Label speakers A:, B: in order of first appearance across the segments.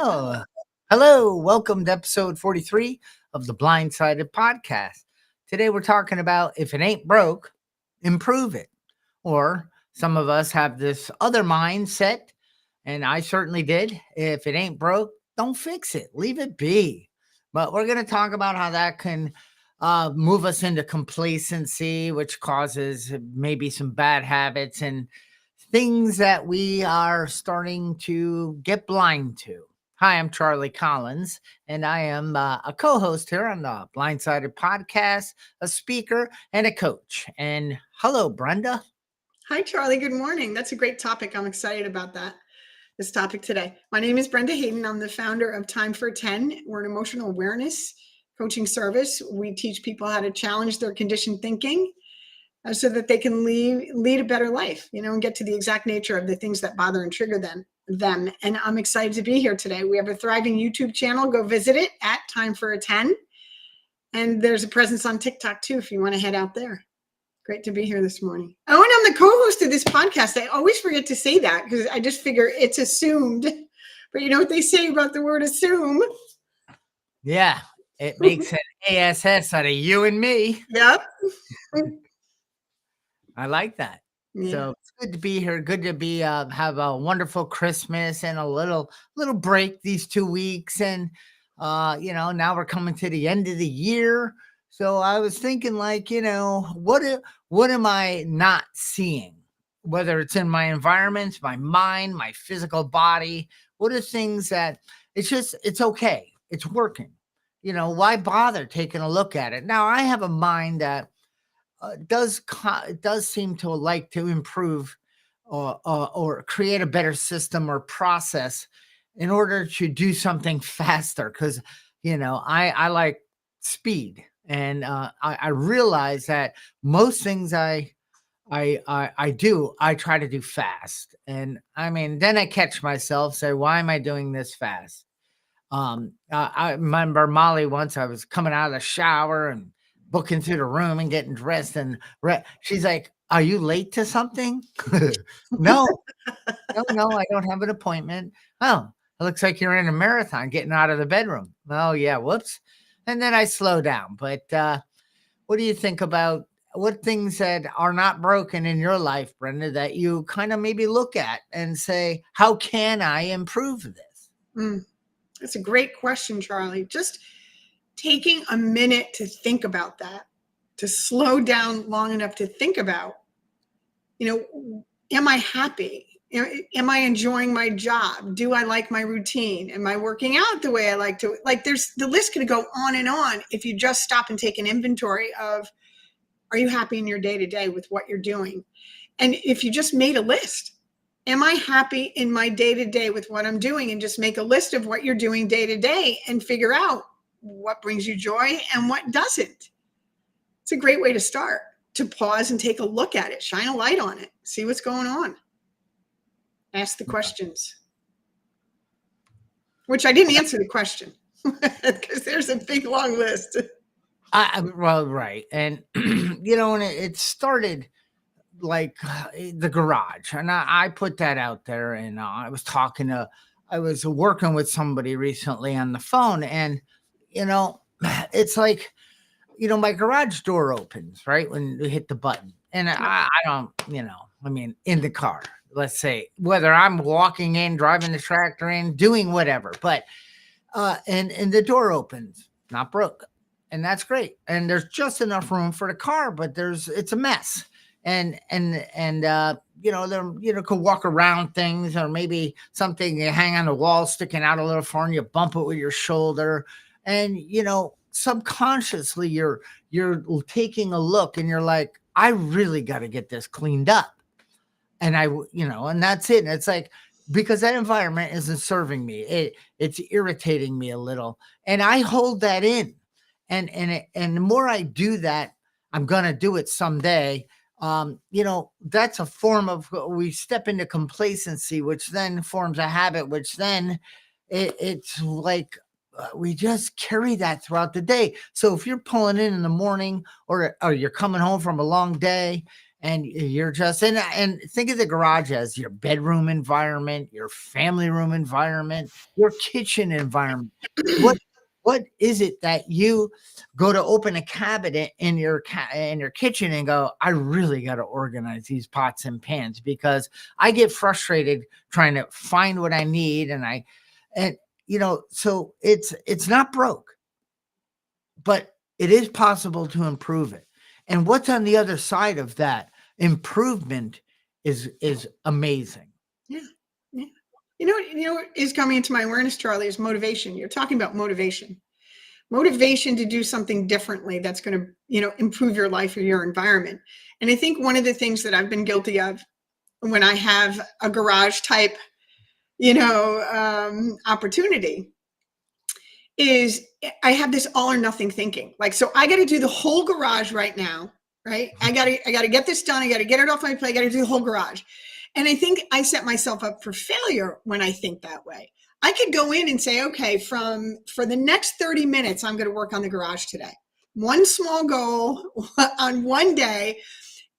A: Oh, hello. Welcome to episode 43 of the Blindsided podcast. Today we're talking about if it ain't broke, improve it. Or some of us have this other mindset, and I certainly did. If it ain't broke, don't fix it, leave it be. But we're going to talk about how that can move us into complacency, which causes maybe some bad habits and things that we are starting to get blind to. Hi, I'm Charlie Collins, and I am a co host here on the Blindsided podcast, a speaker, and a coach. And hello, Brenda.
B: Hi, Charlie. Good morning. That's a great topic. I'm excited about this topic today. My name is Brenda Hayden. I'm the founder of Time for 10. We're an emotional awareness coaching service. We teach people how to challenge their conditioned thinking so that they can lead a better life, and get to the exact nature of the things that bother and trigger them. And I'm excited to be here today. We have a thriving YouTube channel. Go visit it at Time for a 10. And there's a presence on TikTok too, if you want to head out there. Great to be here this morning. Oh, and I'm the co-host of this podcast. I always forget to say that because I just figure it's assumed. But you know what they say about the word assume?
A: Yeah, it makes an ASS out of you and me.
B: Yep.
A: I like that.
B: Yeah.
A: So it's good to be here. Good to be have a wonderful Christmas and a little break these 2 weeks. And now we're coming to the end of the year. So I was thinking, what am I not seeing? Whether it's in my environment, my mind, my physical body, what are things that it's okay. It's working. Why bother taking a look at it? Now I have a mind that does seem to like to improve or create a better system or process in order to do something faster. Because I like speed, and I realize that most things I do, I try to do fast. And I mean, then I catch myself say, why am I doing this fast? I remember Molly once, I was coming out of the shower and booking through the room and getting dressed, and she's like, are you late to something? No, I don't have an appointment. Oh, it looks like you're in a marathon getting out of the bedroom. Oh yeah, whoops. And then I slow down. But what do you think about what things that are not broken in your life, Brenda, that you kind of maybe look at and say, how can I improve this?
B: That's a great question, Charlie. Just taking a minute to think about that, to slow down long enough to think about, am I happy? Am I enjoying my job? Do I like my routine? Am I working out the way I like to? The list could go on and on if you just stop and take an inventory of, are you happy in your day-to-day with what you're doing? And if you just made a list, am I happy in my day-to-day with what I'm doing? And just make a list of what you're doing day-to-day and figure out what brings you joy and what doesn't. It's a great way to start, to pause and take a look at it, shine a light on it, see what's going on. Ask the questions. Which I didn't answer the question because there's a big long list.
A: Well, right. And, and it started like the garage. And I put that out there, and I was working with somebody recently on the phone, and, it's like, my garage door opens, right, when you hit the button. And I don't, in the car, let's say, whether I'm walking in, driving the tractor in, doing whatever, but, and the door opens, not broke. And that's great. And there's just enough room for the car, but it's a mess. And there, could walk around things, or maybe something you hang on the wall sticking out a little far and you bump it with your shoulder. And, subconsciously you're taking a look and you're like, I really got to get this cleaned up. And and that's it. And it's like, because that environment isn't serving me. It's irritating me a little. And I hold that in. And the more I do that, I'm going to do it someday. That's a form of, we step into complacency, which then forms a habit, which then it's like, we just carry that throughout the day. So if you're pulling in the morning, or you're coming home from a long day, and you're just and think of the garage as your bedroom environment, your family room environment, your kitchen environment. What what is it that you go to open a cabinet in in your kitchen and go, I really got to organize these pots and pans because I get frustrated trying to find what I need, and so it's not broke, but it is possible to improve it. And what's on the other side of that improvement is amazing.
B: Yeah. Yeah. What is coming into my awareness, Charlie, is motivation. You're talking about motivation to do something differently that's going to, improve your life or your environment. And I think one of the things that I've been guilty of when I have a garage type, opportunity is I have this all or nothing thinking. Like, so I got to do the whole garage right now, right? I got to get this done. I got to get it off my plate. I got to do the whole garage. And I think I set myself up for failure when I think that way. I could go in and say, okay, for the next 30 minutes, I'm going to work on the garage today. One small goal on one day.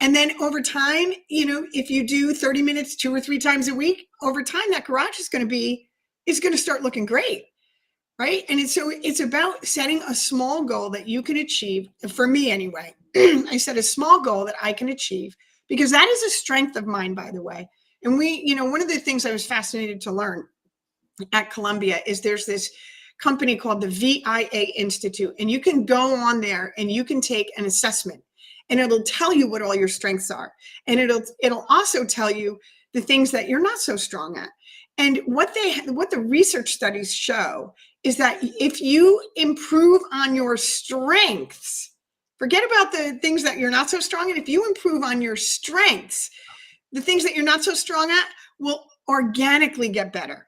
B: And then over time, if you do 30 minutes 2 or 3 times a week, over time, that garage is going to start looking great. Right. And it's about setting a small goal that you can achieve. For me, anyway, I set a small goal that I can achieve because that is a strength of mine, by the way. And one of the things I was fascinated to learn at Columbia is there's this company called the VIA Institute, and you can go on there and you can take an assessment and it'll tell you what all your strengths are. And it'll also tell you the things that you're not so strong at. And what the research studies show is that if you improve on your strengths, forget about the things that you're not so strong at. If you improve on your strengths, the things that you're not so strong at will organically get better,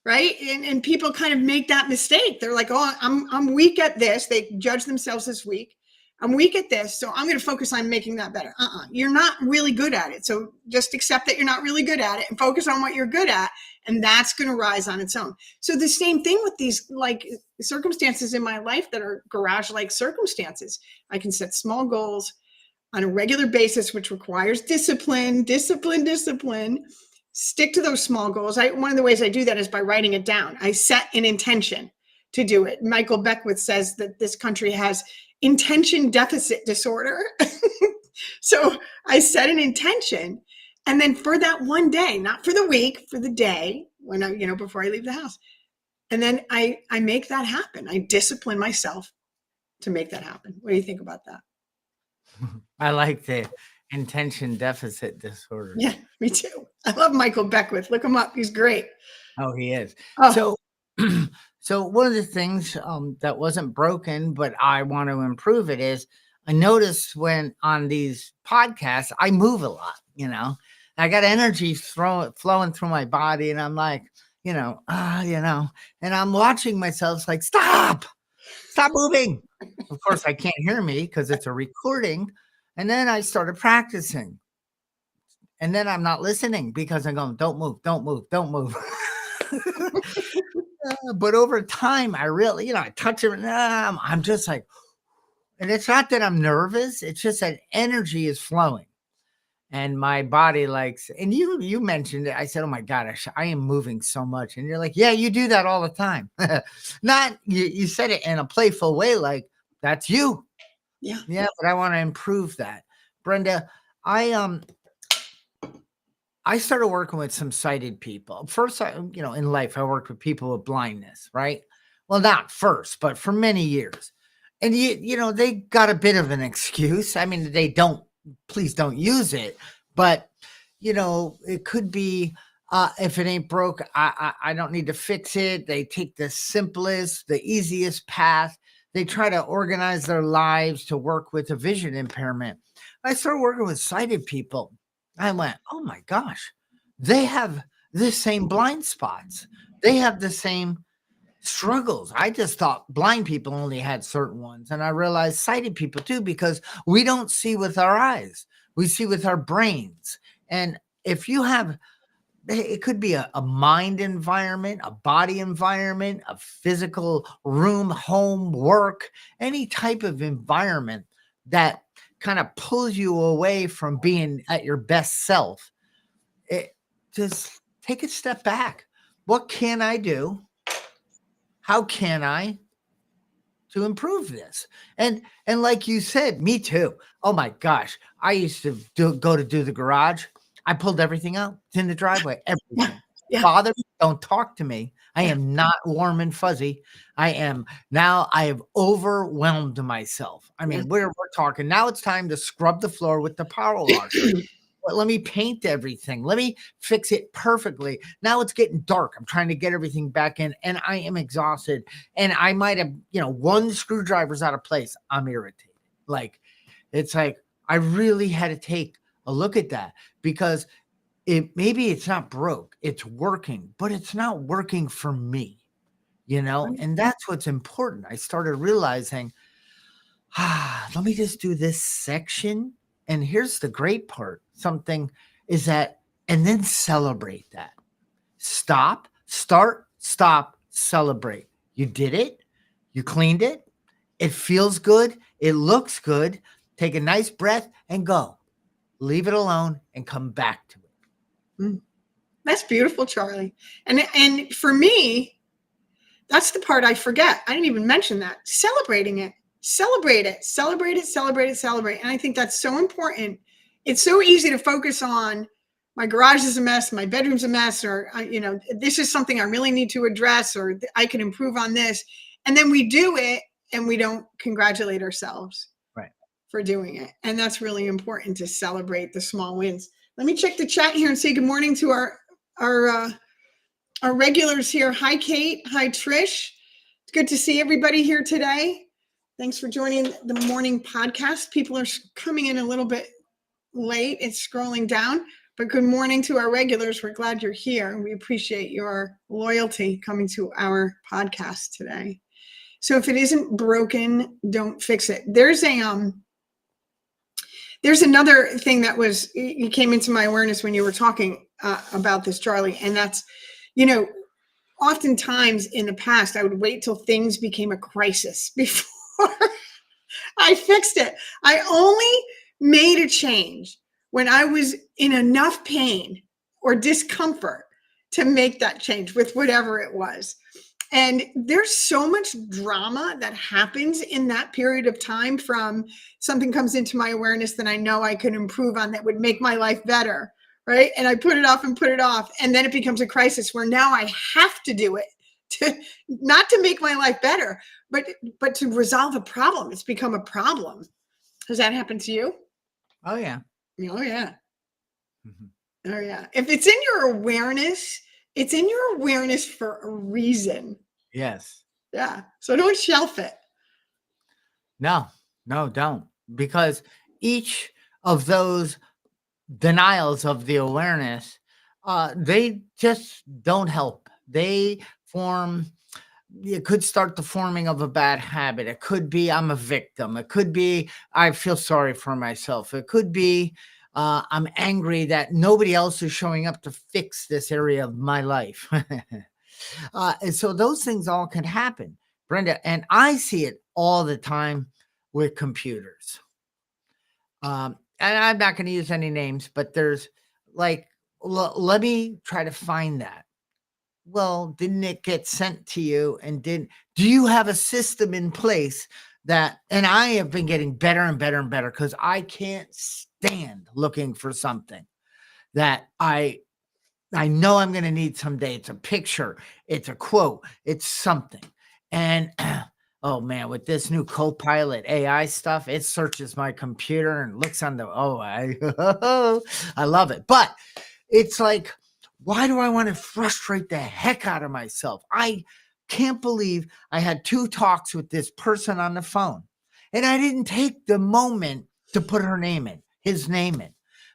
B: right? And people kind of make that mistake. They're like, oh, I'm weak at this. They judge themselves as weak. I'm weak at this, so I'm going to focus on making that better. You're not really good at it. So just accept that you're not really good at it and focus on what you're good at. And that's going to rise on its own. So the same thing with these like circumstances in my life that are garage-like circumstances. I can set small goals on a regular basis, which requires discipline. Stick to those small goals. One of the ways I do that is by writing it down. I set an intention to do it. Michael Beckwith says that this country has intention deficit disorder. So I set an intention, and then for that one day, not for the week, for the day when before I leave the house. And then I make that happen. I discipline myself to make that happen. What do you think about that?
A: I like the intention deficit disorder.
B: Yeah, me too. I love Michael Beckwith. Look him up. He's great.
A: Oh, he is.
B: Oh.
A: So so one of the things that wasn't broken, but I want to improve it is I noticed when on these podcasts, I move a lot, I got energy flowing through my body, and I'm like, and I'm watching myself like, stop moving. Of course, I can't hear me because it's a recording. And then I started practicing. And then I'm not listening because I'm going, don't move. But over time, I really, I touch it. And I'm just like, and it's not that I'm nervous. It's just that energy is flowing. And my body likes, and you mentioned it. I said, oh my gosh, I am moving so much. And you're like, yeah, you do that all the time. Not, you said it in a playful way, like, that's you.
B: Yeah.
A: Yeah, but I want to improve that. Brenda, I started working with some sighted people. First, in life, I worked with people with blindness, right? Well, not first, but for many years. And they got a bit of an excuse. I mean, please don't use it. But, it could be, if it ain't broke, I don't need to fix it. They take the simplest, the easiest path. They try to organize their lives to work with a vision impairment. I started working with sighted people. I went, oh my gosh, they have the same blind spots. They have the same struggles. I just thought blind people only had certain ones. And I realized sighted people too, because we don't see with our eyes. We see with our brains. And if you have, it could be a mind environment, a body environment, a physical room, home, work, any type of environment that kind of pulls you away from being at your best self, it just take a step back. What can I do? How can I to improve this? And like you said, me too. Oh my gosh, I used to go to do the garage. I pulled everything out. It's in the driveway.
B: Yeah.
A: Everything.
B: Yeah.
A: Bother me, don't talk to me. I
B: Yeah.
A: am not warm and fuzzy. I am now. I have overwhelmed myself. I
B: Yeah.
A: mean, we're talking now. It's time to scrub the floor with the power washer. But let me paint everything. Let me fix it perfectly. Now it's getting dark. I'm trying to get everything back in, and I am exhausted. And I might have, one screwdriver's out of place. I'm irritated. Like, it's like I really had to take a look at that, because maybe it's not broke, it's working, but it's not working for me,
B: Right.
A: and that's what's important. I started realizing, let me just do this section. And here's the great part. Something is that, and then celebrate that. Stop, start, stop, celebrate. You did it. You cleaned it. It feels good. It looks good. Take a nice breath and go. Leave it alone and come back to it.
B: Mm. That's beautiful, Charlie. And for me, that's the part I forget. I didn't even mention that. Celebrating it. Celebrate it. Celebrate it. Celebrate it. Celebrate. And I think that's so important. It's so easy to focus on my garage is a mess, my bedroom's a mess, or this is something I really need to address, or I can improve on this. And then we do it and we don't congratulate ourselves
A: Right.
B: for doing it. And that's really important, to celebrate the small wins. Let me check the chat here and say good morning to our regulars here. Hi, Kate. Hi, Trish. It's good to see everybody here today. Thanks for joining the morning podcast. People are coming in a little bit late. It's scrolling down, but good morning to our regulars. We're glad you're here. We appreciate your loyalty coming to our podcast today. So if it isn't broken, don't fix it. There's another thing that you came into my awareness when you were talking about this, Charlie, and that's, oftentimes in the past, I would wait till things became a crisis before I fixed it. I only made a change when I was in enough pain or discomfort to make that change with whatever it was. And there's so much drama that happens in that period of time, from something comes into my awareness that I know I could improve on that would make my life better, right? And I put it off and put it off. And then it becomes a crisis where now I have to do it, not to make my life better, but to resolve a problem. It's become a problem. Has that happened to you?
A: Oh, yeah.
B: Oh, yeah.
A: Mm-hmm.
B: Oh, yeah. If it's in your awareness, it's in your awareness for a reason.
A: Yes.
B: Yeah. So don't shelf it.
A: No, don't. Because each of those denials of the awareness, they just don't help. They form, it could start the forming of a bad habit. It could be I'm a victim. It could be I feel sorry for myself. It could be I'm angry that nobody else is showing up to fix this area of my life. And so those things all can happen, Brenda. And I see it all the time with computers. And I'm not going to use any names, but there's like, let me try to find that. Well, didn't it get sent to you? And do you have a system in place that, and I have been getting better and better and better, because I can't stand looking for something that I know I'm going to need someday. It's a picture, it's a quote, it's something. And oh man, with this new Copilot AI stuff, it searches my computer and looks on the, I love it. But it's like, why do I want to frustrate the heck out of myself? I can't believe I had 2 talks with this person on the phone, and I didn't take the moment to put her name in, his name in.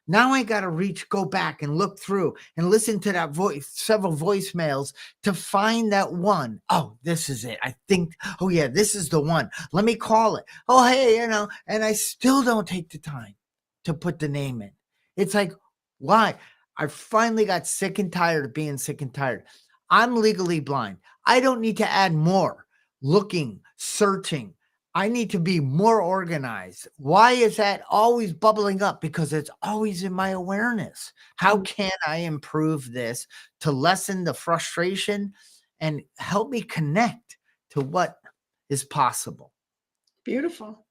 A: Now I got to go back and look through and listen to that voice, several voicemails, to find that one. Oh, this is it. I think, oh yeah, this is the one. Let me call it. Oh, hey, and I still don't take the time to put the name in. It's like, why? I finally got sick and tired of being sick and tired. I'm legally blind. I don't need to add more looking, searching. I need to be more organized. Why is that always bubbling up? Because it's always in my awareness. How
B: Mm,
A: can I improve this to lessen the frustration and help me connect to what is possible?
B: beautiful.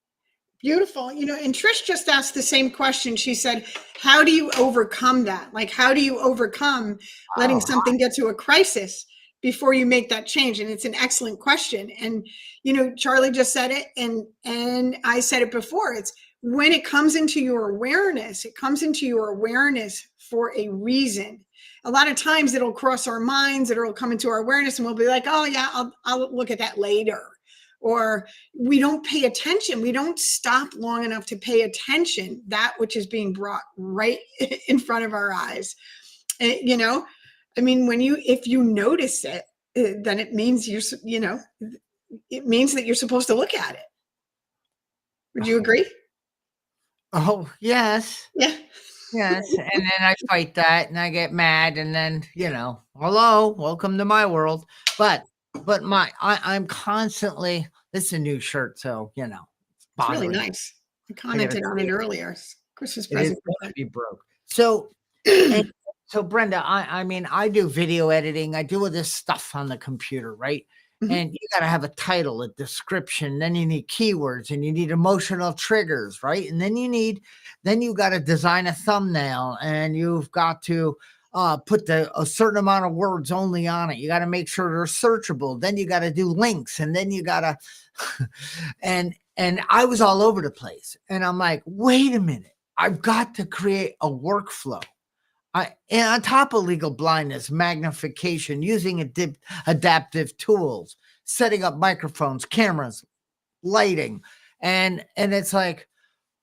B: Beautiful. And Trish just asked the same question. She said, how do you overcome that? Like, how do you overcome letting
A: Oh,
B: something get to a crisis before you make that change? And it's an excellent question. And, Charlie just said it, and I said it before. It's when it comes into your awareness, it comes into your awareness for a reason. A lot of times it'll cross our minds, it'll come into our awareness, and we'll be like, oh, yeah, I'll look at that later. Or we don't pay attention. We don't stop long enough to pay attention that which is being brought right in front of our eyes. I mean, if you notice it, then it means it means that you're supposed to look at it. Would you agree?
A: oh, yes.
B: Yeah.
A: Yes, and then I fight that and I get mad and then, hello, welcome to my world. But I'm constantly, this is a new shirt, so it's
B: It's really
A: bothering me.
B: nice. I
A: I gotta
B: commented on it
A: clean it.
B: earlier. Christmas
A: It is
B: present for
A: gonna be broke. So and
B: Fred.
A: so Brenda, I mean, I do video editing, I do all this stuff on the computer, right?
B: Mhm.
A: And you gotta have a title, a description, then you need keywords and you need emotional triggers, right? And then you gotta design a thumbnail and you've got to put a certain amount of words only on it. You got to make sure they're searchable. Then you got to do links, and then you got to, and I was all over the place. And I'm like, wait a minute, I've got to create a workflow. And on top of legal blindness, magnification, using adaptive tools, setting up microphones, cameras, lighting, and it's like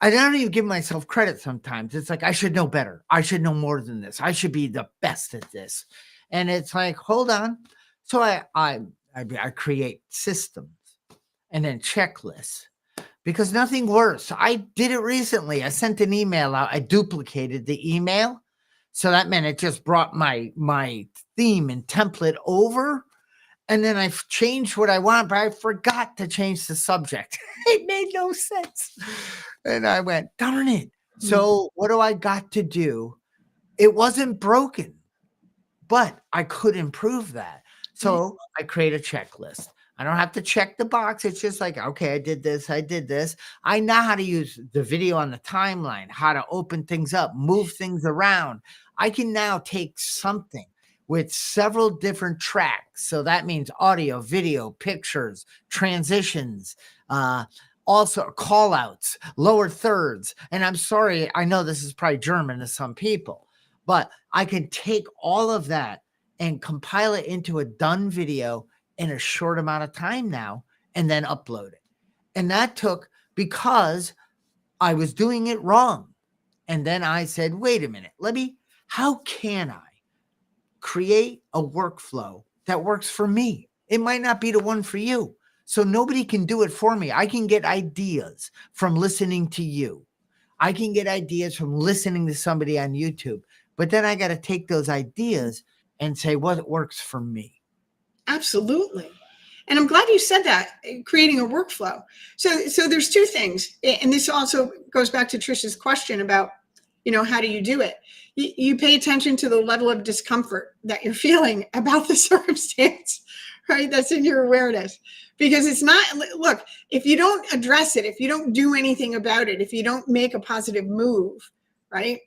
A: I don't even give myself credit sometimes. It's like I should know better. I should know more than this. I should be the best at this. And it's like, hold on. So I create systems and then checklists because nothing worse. I did it recently. I sent an email out. I duplicated the email. So that meant it just brought my theme and template over. And then I changed what I want, but I forgot to change the subject. It made no sense. And I went, darn it. So what do I got to do? It wasn't broken, but I could improve that.
B: Right.
A: So I create a checklist. I don't have to check the box. It's just like, okay, I did this. I did this. I know how to use the video on the timeline, how to open things up, move things around. I can now take something with several different tracks. So that means audio, video, pictures, transitions, also call outs, lower thirds. And I'm sorry, I know this is probably German to some people, but I can take all of that and compile it into a done video in a short amount of time now and then upload it. And that took because I was doing it wrong. And then I said, wait a minute, how can I create a workflow that works for me? It might not be the one for you. So nobody can do it for me. I can get ideas from listening to you. I can get ideas from listening to somebody on YouTube. But then I got to take those ideas and say what works for me.
B: Absolutely. And I'm glad you said that, creating a workflow. So there's two things. And this also goes back to Trish's question about, how do you do it? You pay attention to the level of discomfort that you're feeling about the circumstance, right? That's in your awareness. Because it's not, look, if you don't address it, if you don't do anything about it, if you don't make a positive move, right?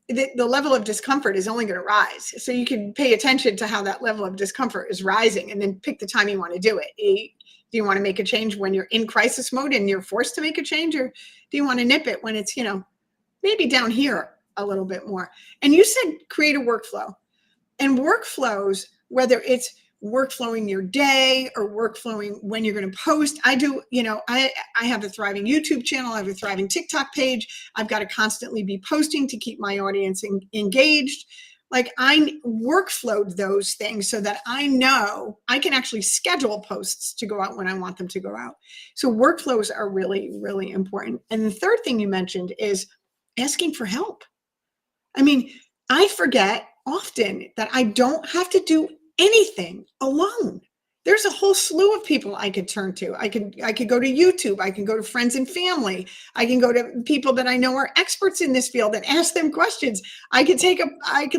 B: The level of discomfort is only going to rise. So you can pay attention to how that level of discomfort is rising and then pick the time you want to do it. Do you want to make a change when you're in crisis mode and you're forced to make a change? Or do you want to nip it when it's, maybe down here a little bit more? And you said create a workflow. And workflows, whether it's workflowing your day or workflowing when you're going to post. I do, I have a thriving YouTube channel. I have a thriving TikTok page. I've got to constantly be posting to keep my audience engaged. Like I workflowed those things so that I know I can actually schedule posts to go out when I want them to go out. So workflows are really, really important. And the third thing you mentioned is asking for help. I mean, I forget often that I don't have to do anything alone. There's a whole slew of people I could turn to. I could go to YouTube. I can go to friends and family. I can go to people that I know are experts in this field and ask them questions. I could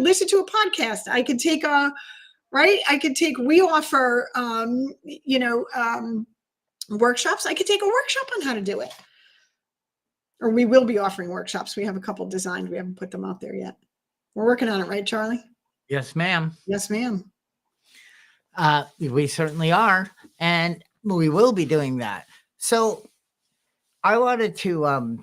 B: listen to a podcast. I could take we offer, workshops. I could take a workshop on how to do it. Or we will be offering workshops. We have a couple designed. We haven't put them out there yet. We're working on it, right, Charlie?
A: Yes, ma'am.
B: Yes, ma'am.
A: We certainly are, and we will be doing that. So I wanted to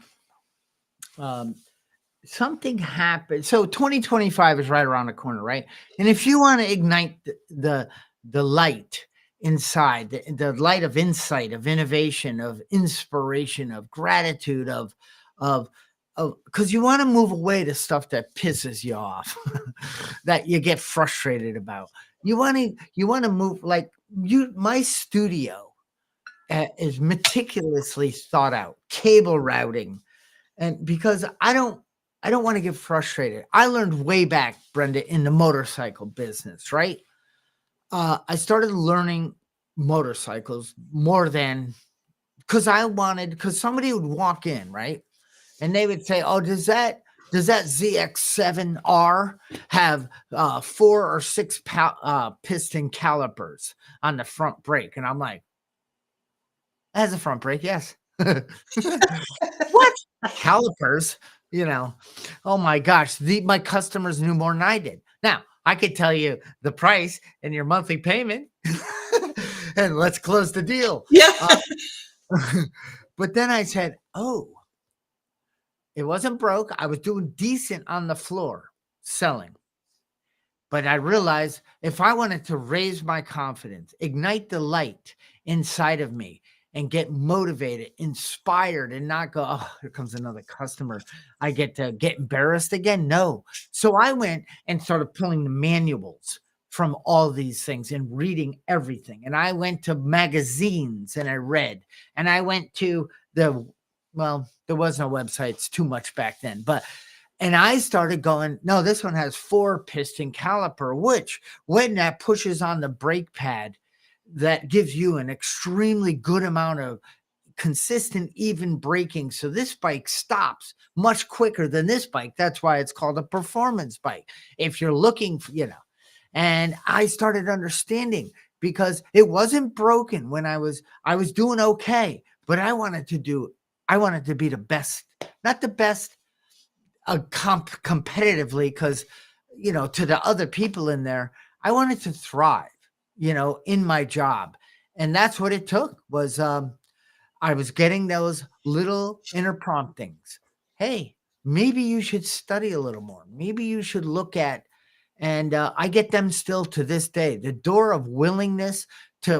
A: something happened. So 2025 is right around the corner, right? And if you want to ignite the light inside, the light of insight, of innovation, of inspiration, of gratitude, of because you want to move away to stuff that pisses you off, that you get frustrated about. You want to move, like my studio is meticulously thought out, cable routing, and because I don't want to get frustrated. I learned way back, Brenda, in the motorcycle business, right? I started learning motorcycles more than because somebody would walk in, right? And they would say, "Oh, does that ZX7R have 4 or 6 piston calipers on the front brake?" And I'm like, "It has a front brake, yes." What? Calipers? Oh my gosh, my customers knew more than I did. Now, I could tell you the price and your monthly payment, and let's close the deal.
B: Yeah.
A: But then I said, "Oh, it wasn't broke. I was doing decent on the floor selling." But I realized if I wanted to raise my confidence, ignite the light inside of me, and get motivated, inspired, and not go, "Oh, here comes another customer. I get to get embarrassed again." No. So I went and started pulling the manuals from all these things and reading everything. And I went to magazines and I read. And I went to there was no websites too much back then, and I started going, "No, this one has 4 piston caliper, which when that pushes on the brake pad, that gives you an extremely good amount of consistent, even braking. So this bike stops much quicker than this bike. That's why it's called a performance bike. If you're looking for, and I started understanding because it wasn't broken when I was doing okay, but I wanted to be the best, not the best competitively, because, to the other people in there, I wanted to thrive, in my job. And that's what it took was, I was getting those little inner promptings. Hey, maybe you should study a little more. Maybe you should look at, and I get them still to this day. The door of willingness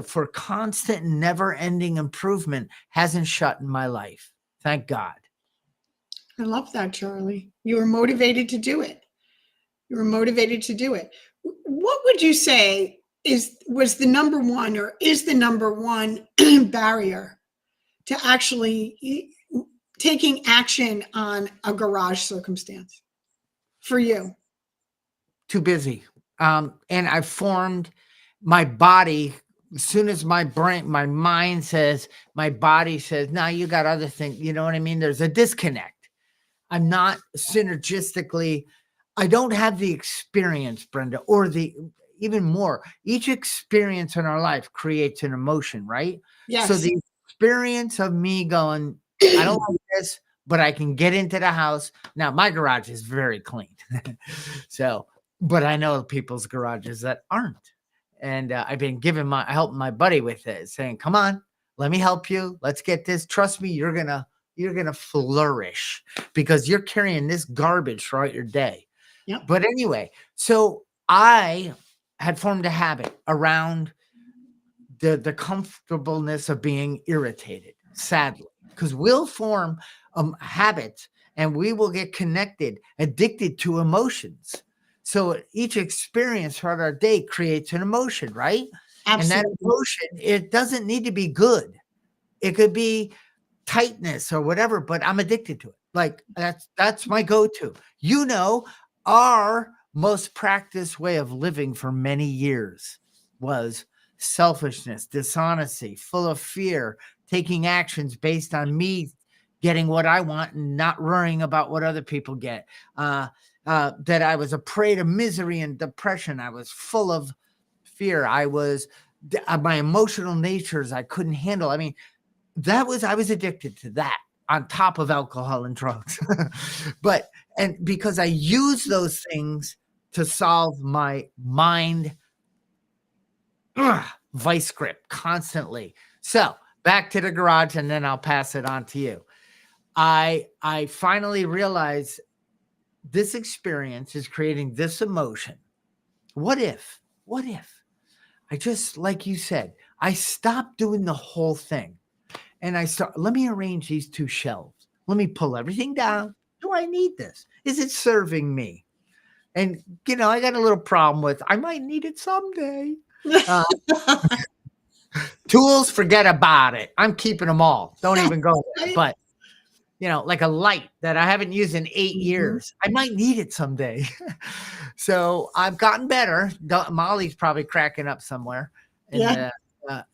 A: for constant, never-ending improvement hasn't shut in my life. Thank God.
B: I love that, Charlie. You were motivated to do it. What would you say was the number one, or is the number one barrier to actually taking action on a garage circumstance for you?
A: Too busy. And I formed my body. As soon as my mind says, my body says, "No, you got other things." You know what I mean? There's a disconnect. I'm not synergistically, I don't have the experience, Brenda, or even more. Each experience in our life creates an emotion, right?
B: Yes.
A: So the experience of me going, "I don't like this, but I can get into the house." Now, my garage is very clean. But I know people's garages that aren't. And I've been helping my buddy with it, saying, "Come on, let me help you. Let's get this. Trust me, you're going to flourish because you're carrying this garbage throughout your day."
B: Yep.
A: But anyway, so I had formed a habit around the comfortableness of being irritated, sadly, because we'll form habits and we will get connected, addicted to emotions. So each experience throughout our day creates an emotion, right?
B: Absolutely.
A: And that emotion, it doesn't need to be good. It could be tightness or whatever, but I'm addicted to it. Like that's my go-to. Our most practiced way of living for many years was selfishness, dishonesty, full of fear, taking actions based on me getting what I want and not worrying about what other people get. That I was a prey to misery and depression. I was full of fear. My emotional natures I couldn't handle. I mean, I was addicted to that on top of alcohol and drugs. And because I use those things to solve my mind vice grip constantly. So back to the garage, and then I'll pass it on to you. I finally realized this experience is creating this emotion. What if I just, like you said, I stopped doing the whole thing and let me arrange these two shelves. Let me pull everything down. Do I need this? Is it serving me? And, I got a little problem with, I might need it someday. Tools, forget about it. I'm keeping them all. Don't even go there. But, like a light that I haven't used in 8 years. I might need it someday. So I've gotten better. Molly's probably cracking up somewhere in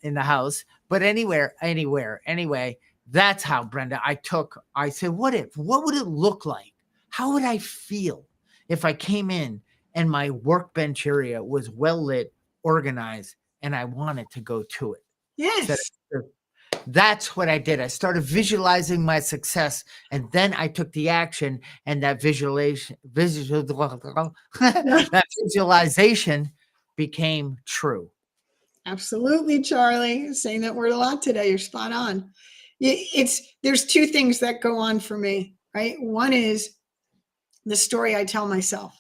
A: the house. But anyway, that's how, Brenda, I said, what would it look like? How would I feel if I came in and my workbench area was well lit, organized, and I wanted to go to it?
B: Yes.
A: That's what I did. I started visualizing my success, and then I took the action, and that visualization became true.
B: Absolutely, Charlie. Saying that word a lot today. You're spot on. There's two things that go on for me, right? One is the story I tell myself.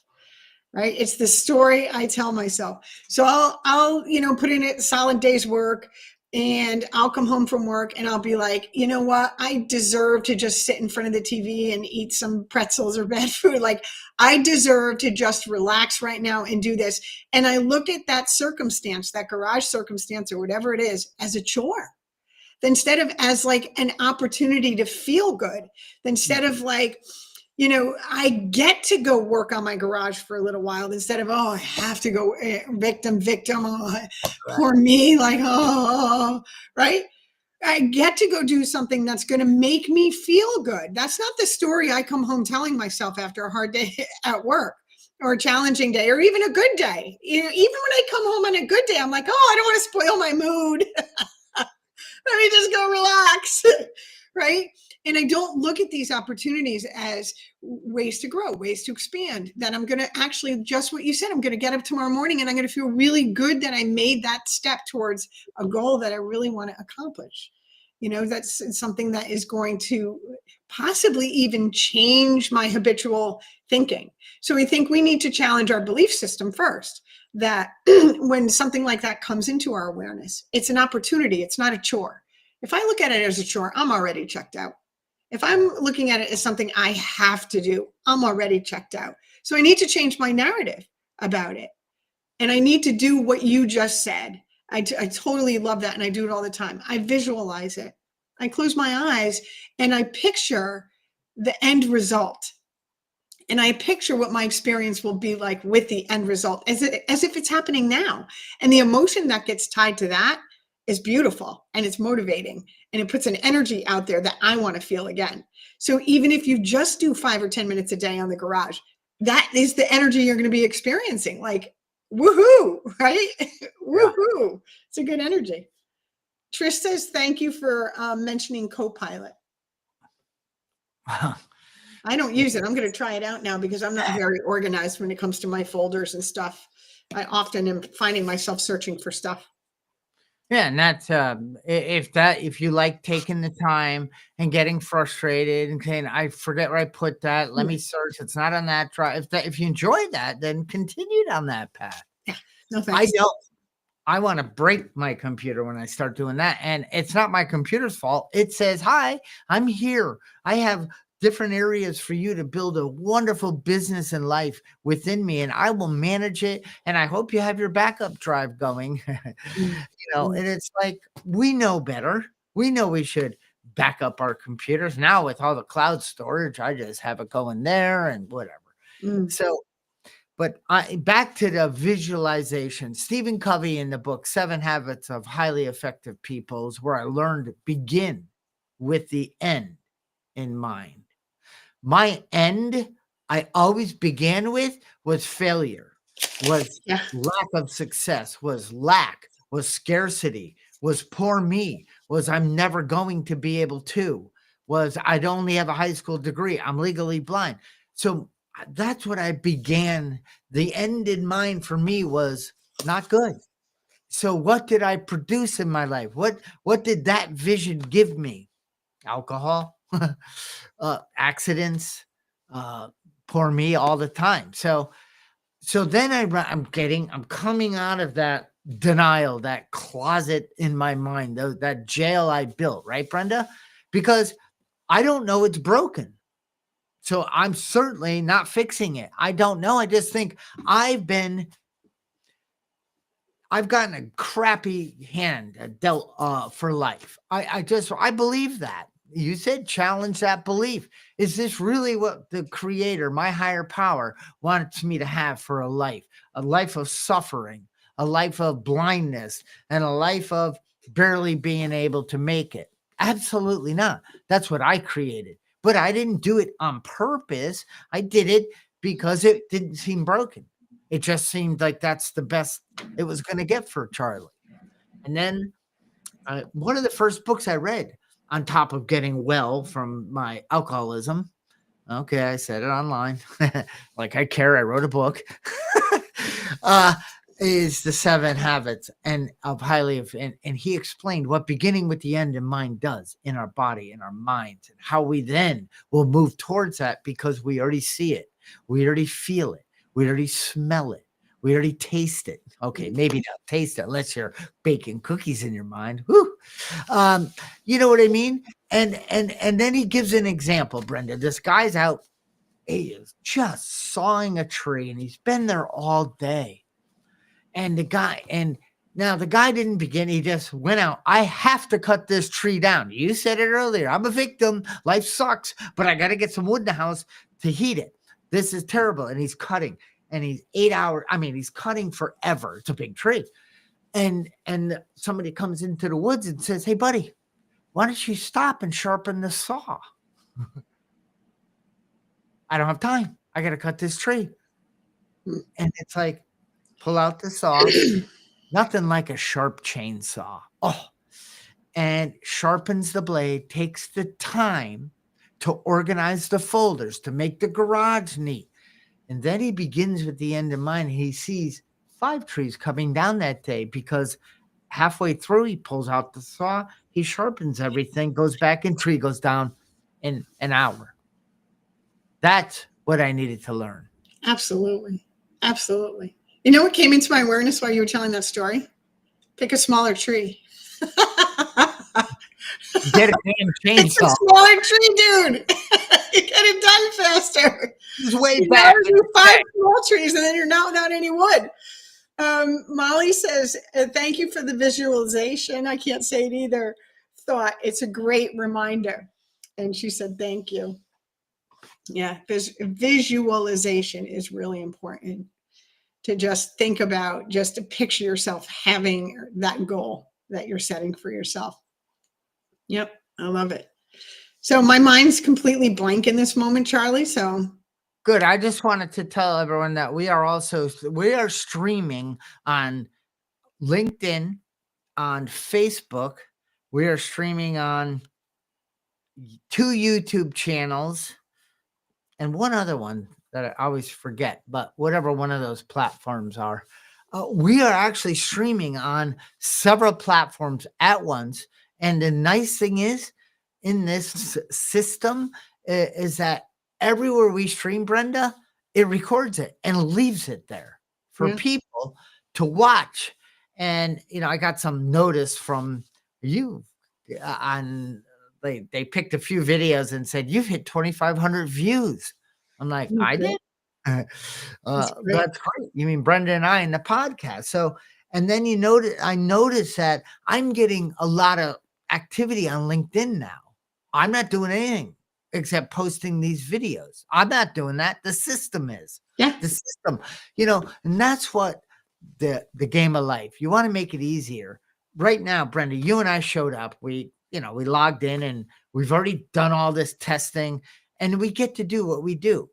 B: Right? It's the story I tell myself. So I'll put in a solid day's work, and I'll come home from work and I'll be like, you know what? I deserve to just sit in front of the TV and eat some pretzels or bad food. Like, I deserve to just relax right now and do this. And I look at that circumstance, that garage circumstance or whatever it is, as a chore. Instead of as like an opportunity to feel good. Instead of like, I get to go work on my garage for a little while instead of, I have to go victim, poor me, like, right? I get to go do something that's going to make me feel good. That's not the story I come home telling myself after a hard day at work or a challenging day or even a good day. Even when I come home on a good day, I'm like, I don't want to spoil my mood. Let me just go relax, right? And I don't look at these opportunities as ways to grow, ways to expand, that I'm going to actually, just what you said, I'm going to get up tomorrow morning and I'm going to feel really good that I made that step towards a goal that I really want to accomplish. That's something that is going to possibly even change my habitual thinking. So we think we need to challenge our belief system first, that when something like that comes into our awareness, it's an opportunity. It's not a chore. If I look at it as a chore, I'm already checked out. If I'm looking at it as something I have to do, I'm already checked out. So I need to change my narrative about it. And I need to do what you just said. I totally love that. And I do it all the time. I visualize it. I close my eyes and I picture the end result. And I picture what my experience will be like with the end result as if it's happening now. And the emotion that gets tied to that is beautiful and it's motivating and it puts an energy out there that I want to feel again. So even if you just do 5 or 10 minutes a day on the garage, that is the energy you're going to be experiencing. Like, woohoo, right? Woohoo. It's a good energy. Trish says, thank you for mentioning Copilot. I don't use it. I'm going to try it out now because I'm not very organized when it comes to my folders and stuff. I often am finding myself searching for stuff.
A: Yeah, and that's if you like taking the time and getting frustrated and saying, I forget where I put that, let me search. It's not on that drive. If you enjoy that, then continue down that path.
B: Yeah, no thanks.
A: I want to break my computer when I start doing that. And it's not my computer's fault. It says, hi, I'm here. I have different areas for you to build a wonderful business and life within me, and I will manage it. And I hope you have your backup drive going. And it's like, we know better. We know we should back up our computers. Now with all the cloud storage, I just have it going there and whatever. So, But back to the visualization. Stephen Covey in the book, 7 Habits of Highly Effective People, is where I learned to begin with the end in mind. My end I always began with was failure, was
B: Yeah.
A: lack of success, was lack, was scarcity, was poor me, was I'm never going to be able to, was I'd only have a high school degree, I'm legally blind. So that's what I began. The end in mind for me was not good. So what did I produce in my life? What did that vision give me? Alcohol, accidents, uh, poor me all the time. So then I'm coming out of that denial, that closet in my mind, that jail I built, right, Brenda? Because I don't know it's broken. So I'm certainly not fixing it. I don't know. I just think I've gotten a crappy hand dealt for life. I believe that. You said challenge that belief. Is this really what the creator, my higher power, wants me to have for a life? A life of suffering, a life of blindness, and a life of barely being able to make it? Absolutely not. That's what I created. But I didn't do it on purpose. I did it because it didn't seem broken. It just seemed like that's the best it was going to get for Charlie. And then one of the first books I read, on top of getting well from my alcoholism, okay, I said it online, like I care, I wrote a book, is The 7 Habits and he explained what beginning with the end in mind does in our body, in our minds, and how we then will move towards that because we already see it, we already feel it, we already smell it, we already taste it. Okay, maybe not taste it unless you're baking cookies in your mind. Whew. You know what I mean? And then he gives an example, Brenda. This guy's out, he is just sawing a tree, and he's been there all day. And now the guy didn't begin, he just went out. I have to cut this tree down. You said it earlier. I'm a victim. Life sucks, but I got to get some wood in the house to heat it. This is terrible. And he's cutting, and he's 8 hours. I mean, he's cutting forever. It's a big tree. And somebody comes into the woods and says, "Hey, buddy, why don't you stop and sharpen the saw?" I don't have time. I got to cut this tree. And it's like, pull out the saw. Nothing like a sharp chainsaw. Oh, and sharpens the blade, takes the time to organize the folders, to make the garage neat. And then he begins with the end in mind. He sees 5 trees coming down that day because halfway through, he pulls out the saw, he sharpens everything, goes back, and tree goes down in an hour. That's what I needed to learn.
B: Absolutely. Absolutely. You know what came into my awareness while you were telling that story? Pick a smaller tree.
A: Get a damn
B: It's a
A: chainsaw.
B: smaller tree, dude. You get it done faster.
A: It's way
B: You
A: back.
B: never do 5 small trees, and then you're not without any wood. Molly says, thank you for the visualization. I can't say it either. Thought it's a great reminder. And she said, thank you. Yeah, visualization is really important, to just think about, just to picture yourself having that goal that you're setting for yourself. Yep, I love it. So my mind's completely blank in this moment, Charlie. So
A: good. I just wanted to tell everyone that we are streaming on LinkedIn, on Facebook. We are streaming on 2 YouTube channels and one other one that I always forget, but whatever one of those platforms are. We are actually streaming on several platforms at once. And the nice thing is, in this system, is that everywhere we stream, Brenda, it records it and leaves it there for people to watch. And, I got some notice from you on, they picked a few videos and said, "You've hit 2,500 views." I'm like, I did? That's great. You mean Brenda and I in the podcast. So, and then I noticed that I'm getting a lot of activity on LinkedIn now. I'm not doing anything. except posting these videos. I'm not doing that. The system is.
B: Yeah.
A: The system, and that's what the game of life. You want to make it easier. Right now, Brenda, you and I showed up. We logged in and we've already done all this testing and we get to do what we do.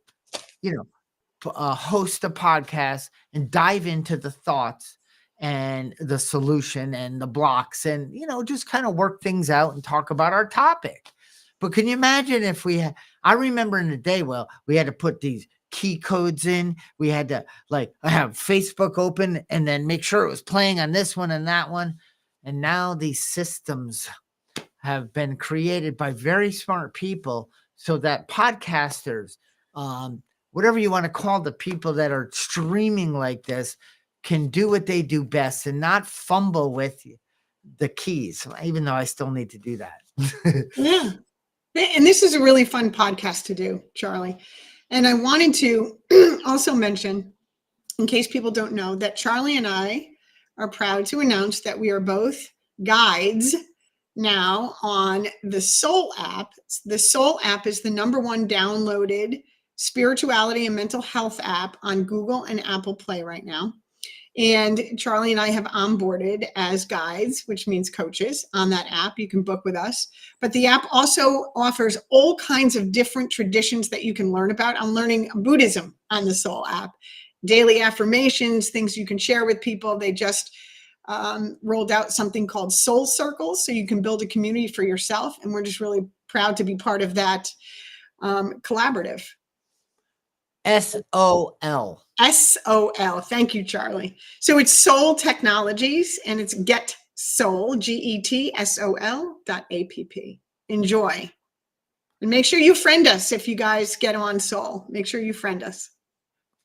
A: Host a podcast and dive into the thoughts and the solution and the blocks and just kind of work things out and talk about our topic. But can you imagine if I remember in the day, we had to put these key codes in. We had to have Facebook open and then make sure it was playing on this one and that one. And now these systems have been created by very smart people so that podcasters, whatever you want to call the people that are streaming like this, can do what they do best and not fumble with the keys, even though I still need to do that.
B: Yeah. And this is a really fun podcast to do, Charlie. And I wanted to also mention, in case people don't know, that Charlie and I are proud to announce that we are both guides now on the Soul app. The Soul app is the #1 downloaded spirituality and mental health app on Google and Apple Play right now. And Charlie and I have onboarded as guides, which means coaches on that app. You can book with us. But the app also offers all kinds of different traditions that you can learn about. I'm learning Buddhism on the Soul app, daily affirmations, things you can share with people. They just rolled out something called Soul Circles, so you can build a community for yourself. And we're just really proud to be part of that collaborative.
A: SOL.
B: SOL. Thank you, Charlie. So it's Soul Technologies and it's Get Soul, GETSOL.app. Enjoy. And make sure you friend us if you guys get on Soul. Make sure you friend us.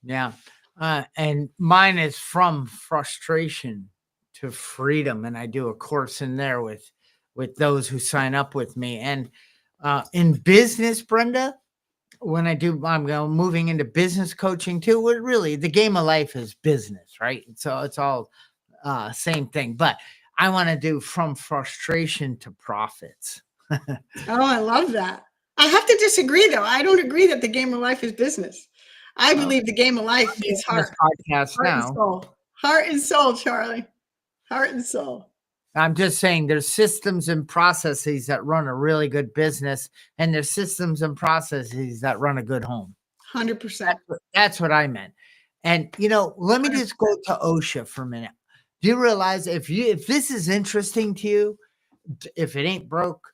A: Yeah. And mine is From Frustration to Freedom. And I do a course in there with those who sign up with me. And in business, Brenda, when I'm moving into business coaching too. Really, the game of life is business, right? So it's all same thing. But I want to do From Frustration to Profits.
B: Oh, I love that. I have to disagree, though. I don't agree that the game of life is business. I believe the game of life is heart.
A: Podcast
B: Heart
A: now.
B: And soul. Heart and soul, Charlie. Heart and soul.
A: I'm just saying there's systems and processes that run a really good business, and there's systems and processes that run a good home.
B: 100%.
A: That's what I meant. And, let me just go to OSHA for a minute. Do you realize if this is interesting to you, if it ain't broke,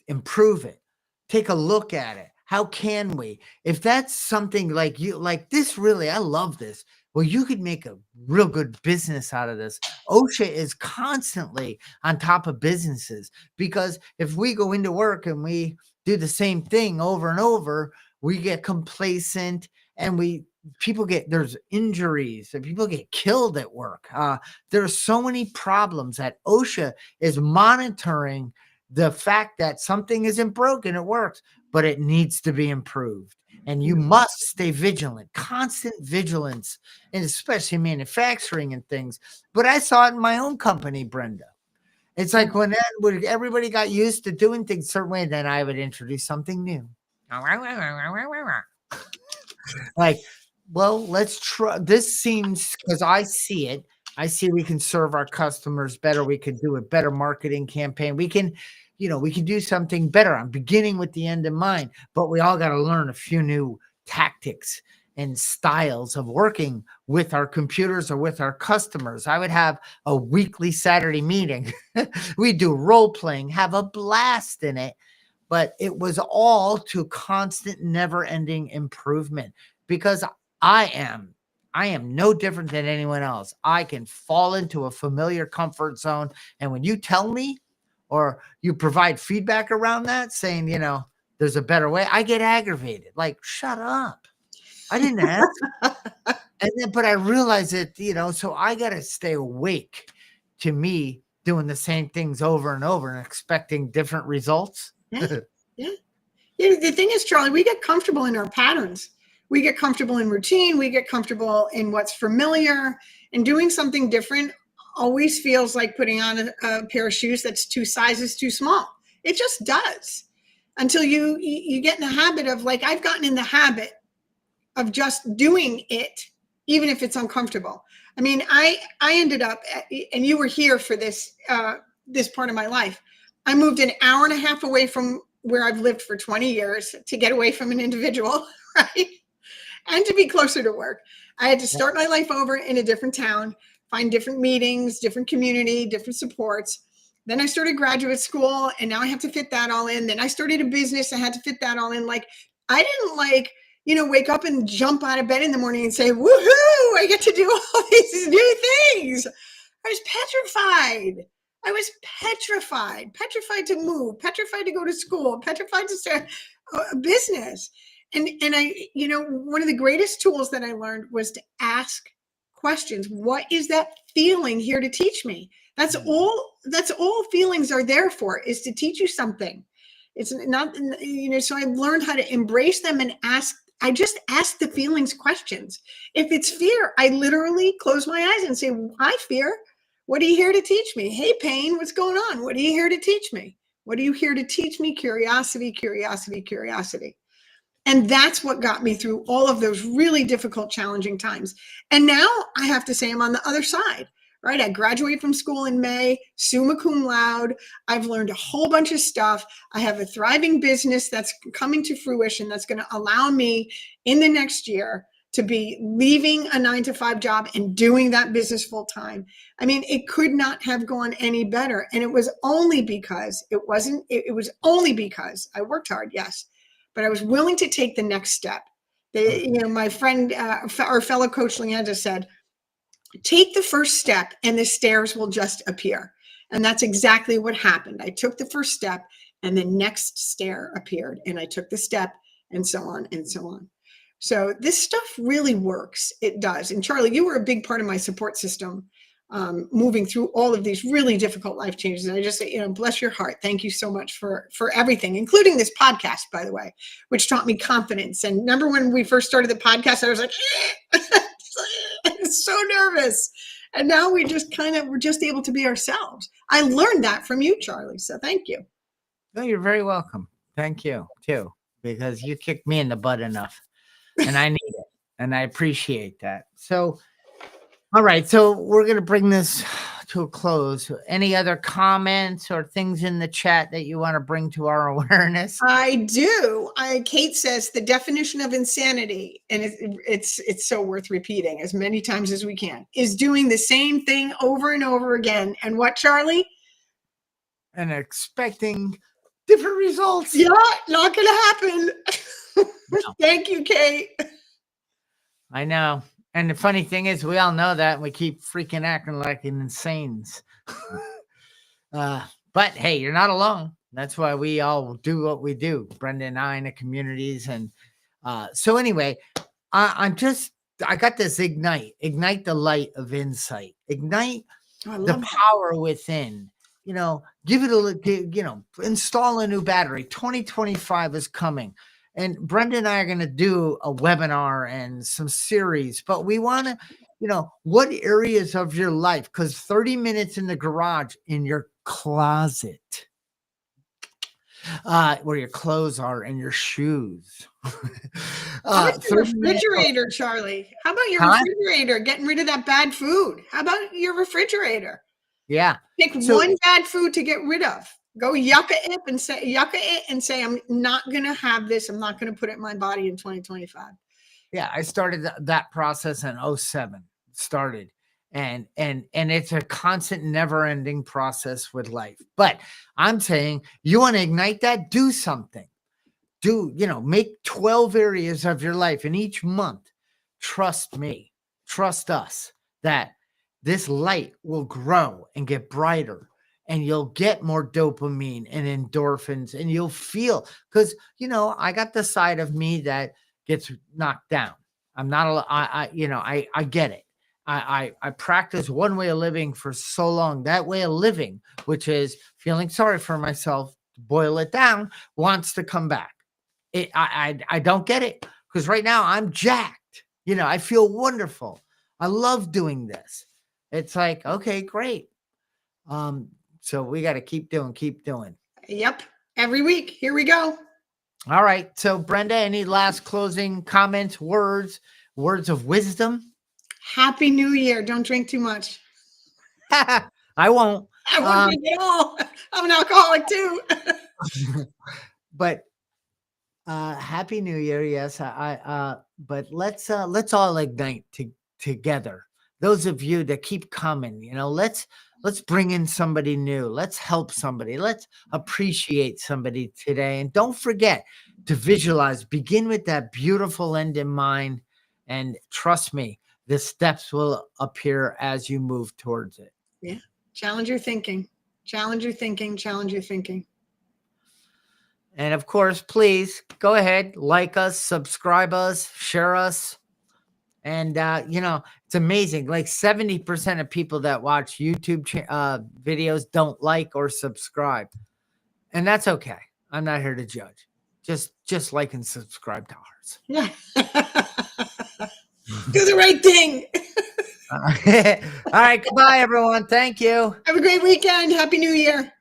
A: improve it. Take a look at it. How can we? If that's something like this, really, I love this. Well, you could make a real good business out of this. OSHA is constantly on top of businesses because if we go into work and we do the same thing over and over, we get complacent and there's injuries and people get killed at work. There's so many problems that OSHA is monitoring the fact that something isn't broken, it works, but it needs to be improved. And you must stay vigilant, constant vigilance, and especially manufacturing and things. But I saw it in my own company, Brenda. It's like when everybody got used to doing things a certain way, then I would introduce something new. Let's try. This seems, because I see it. I see we can serve our customers better. We could do a better marketing campaign. We can do something better. I'm beginning with the end in mind, but we all got to learn a few new tactics and styles of working with our computers or with our customers. I would have a weekly Saturday meeting. We do role playing, have a blast in it, but it was all to constant, never ending improvement because I am no different than anyone else. I can fall into a familiar comfort zone. And when you tell me, or you provide feedback around that saying, there's a better way, I get aggravated. Like, shut up. I didn't ask. But I realize that, so I got to stay awake to me doing the same things over and over and expecting different results.
B: Yeah. The thing is, Charlie, we get comfortable in our patterns. We get comfortable in routine. We get comfortable in what's familiar, and doing something different always feels like putting on a pair of shoes that's 2 sizes too small. It just does. until you get in the habit of, like, I've gotten in the habit of just doing it, even if it's uncomfortable. I mean, I ended up, and you were here for this, this part of my life. I moved an hour and a half away from where I've lived for 20 years to get away from an individual, right? And to be closer to work. I had to start my life over in a different town, find different meetings, different community, different supports. Then I started graduate school, and now I have to fit that all in. Then I started a business. I had to fit that all in. Like, I didn't, like, wake up and jump out of bed in the morning and say, woohoo, I get to do all these new things. I was petrified. Petrified to move, petrified to go to school, petrified to start a business. And I, one of the greatest tools that I learned was to ask questions. What is that feeling here to teach me? That's all feelings are there for, is to teach you something. It's not, so I learned how to embrace them and I just ask the feelings questions. If it's fear, I literally close my eyes and say, hi, fear. What are you here to teach me? Hey, pain, what's going on? What are you here to teach me? What are you here to teach me? Curiosity, curiosity, curiosity. And that's what got me through all of those really difficult, challenging times. And now I have to say I'm on the other side, right? I graduated from school in May, summa cum laude. I've learned a whole bunch of stuff. I have a thriving business that's coming to fruition that's going to allow me in the next year to be leaving a 9-to-5 job and doing that business full time. I mean, it could not have gone any better. And it was only because it was only because I worked hard, yes, but I was willing to take the next step. My friend, our fellow coach Leanda said, take the first step and the stairs will just appear. And that's exactly what happened. I took the first step and the next stair appeared, and I took the step, and so on and so on. So this stuff really works. It does. And Charlie, you were a big part of my support system, moving through all of these really difficult life changes. And I just say, bless your heart. Thank you so much for everything, including this podcast, by the way, which taught me confidence. And remember when we first started the podcast, I was like, so nervous. And now we're just able to be ourselves. I learned that from you, Charlie. So thank you.
A: No, you're very welcome. Thank you too, because you kicked me in the butt enough. And I need it, and I appreciate that. So, all right. So we're going to bring this to a close. Any other comments or things in the chat that you want to bring to our awareness?
B: I do. Kate says the definition of insanity, and it's so worth repeating as many times as we can, is doing the same thing over and over again. And what, Charlie?
A: And expecting different results.
B: Yeah, not going to happen. No. Thank you, Kate.
A: I know. And the funny thing is, we all know that, and we keep freaking acting like insanes. But hey, you're not alone. That's why we all do what we do, Brenda and I, in the communities. And so anyway, I got this ignite the light of insight, ignite the power within. Give it install a new battery. 2025 is coming. And Brenda and I are going to do a webinar and some series, but we want to, what areas of your life, because 30 minutes in the garage, in your closet, where your clothes are and your shoes.
B: How about your refrigerator, Charlie? How about your refrigerator? Getting rid of that bad food. How about your refrigerator?
A: Yeah.
B: Pick one bad food to get rid of. Go yucca it and say, I'm not going to have this. I'm not going to put it in my body in 2025.
A: Yeah. I started that process in 2007. Started. And it's a constant, never ending process with life. But I'm saying, you want to ignite that, do something. Make 12 areas of your life in each month. Trust me, trust us that this light will grow and get brighter. And you'll get more dopamine and endorphins, and you'll feel, because, I got the side of me that gets knocked down. I'm not, I get it. I practiced one way of living for so long. That way of living, which is feeling sorry for myself, to boil it down, wants to come back. I don't get it, because right now I'm jacked. I feel wonderful. I love doing this. It's like, okay, great. So we got to keep doing.
B: Yep. Every week. Here we go.
A: All right. So, Brenda, any last closing comments, words of wisdom?
B: Happy New Year. Don't drink too much.
A: I won't.
B: I won't drink at all. I'm an alcoholic too.
A: But Happy New Year. Yes. But let's all ignite together. Those of you that keep coming, let's bring in somebody new. Let's help somebody. Let's appreciate somebody today. And don't forget to visualize. Begin with that beautiful end in mind. And trust me, the steps will appear as you move towards it.
B: Yeah. Challenge your thinking. Challenge your thinking. Challenge your thinking.
A: And of course, please go ahead, like us, subscribe us, share us. And, it's amazing. Like 70% of people that watch YouTube videos don't like or subscribe. And that's okay. I'm not here to judge. Just like and subscribe to ours.
B: Yeah. Do the right thing.
A: All right. Goodbye, everyone. Thank you.
B: Have a great weekend. Happy New Year.